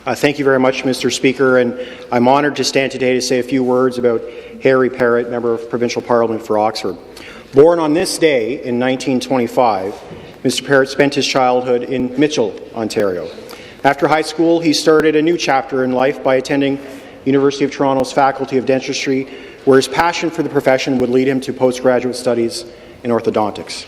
Thank you very much, Mr. Speaker, and I'm honoured to stand today to say a few words about Harry Parrot, Member of Provincial Parliament for Oxford. Born on this day in 1925, Mr. Parrot spent his childhood in Mitchell, Ontario. After high school, he started a new chapter in life by attending University of Toronto's Faculty of Dentistry, where his passion for the profession would lead him to postgraduate studies in orthodontics.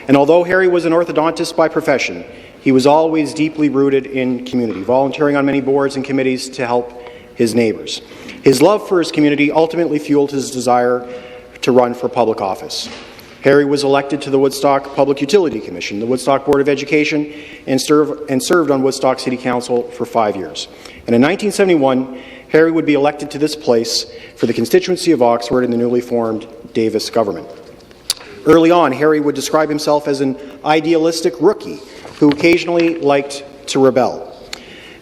And although Harry was an orthodontist by profession, he was always deeply rooted in community, volunteering on many boards and committees to help his neighbours. His love for his community ultimately fueled his desire to run for public office. Harry was elected to the Woodstock Public Utility Commission, the Woodstock Board of Education, and served on Woodstock City Council for 5 years. And in 1971, Harry would be elected to this place for the constituency of Oxford in the newly formed Davis government. Early on, Harry would describe himself as an idealistic rookie who occasionally liked to rebel.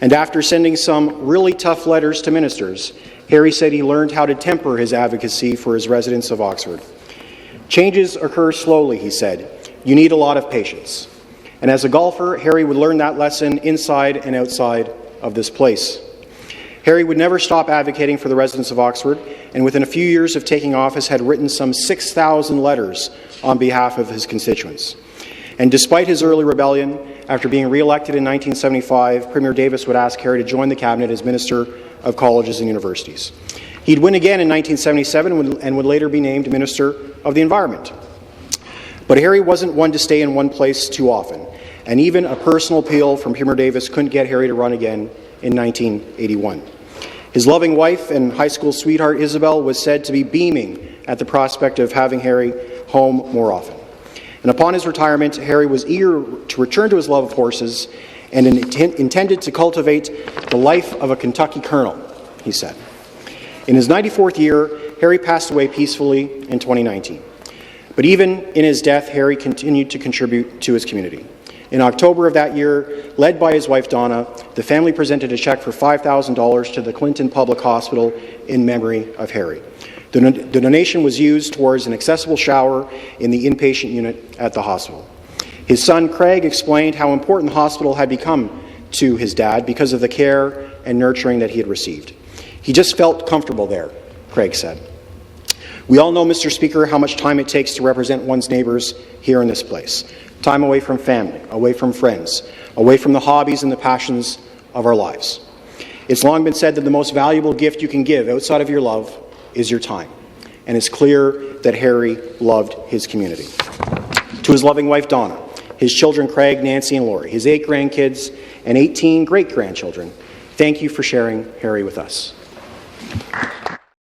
And after sending some really tough letters to ministers, Harry said he learned how to temper his advocacy for his residents of Oxford. Changes occur slowly, he said. You need a lot of patience. And as a golfer, Harry would learn that lesson inside and outside of this place. Harry would never stop advocating for the residents of Oxford, and within a few years of taking office had written some 6,000 letters on behalf of his constituents. And despite his early rebellion, after being re-elected in 1975, Premier Davis would ask Harry to join the cabinet as Minister of Colleges and Universities. He'd win again in 1977 and would later be named Minister of the Environment. But Harry wasn't one to stay in one place too often, and even a personal appeal from Premier Davis couldn't get Harry to run again in 1981. His loving wife and high school sweetheart Isabel was said to be beaming at the prospect of having Harry home more often. And upon his retirement, Harry was eager to return to his love of horses and intended to cultivate the life of a Kentucky colonel, he said. In his 94th year, Harry passed away peacefully in 2019. But even in his death, Harry continued to contribute to his community. In October of that year, led by his wife Donna, the family presented a check for $5,000 to the Clinton Public Hospital in memory of Harry. The donation was used towards an accessible shower in the inpatient unit at the hospital. His son Craig explained how important the hospital had become to his dad because of the care and nurturing that he had received. He just felt comfortable there, Craig said. We all know, Mr. Speaker, how much time it takes to represent one's neighbours here in this place. Time away from family, away from friends, away from the hobbies and the passions of our lives. It's long been said that the most valuable gift you can give outside of your love is your time. And it's clear that Harry loved his community. To his loving wife Donna, his children Craig, Nancy and Lori, his 8 grandkids and 18 great-grandchildren, thank you for sharing Harry with us.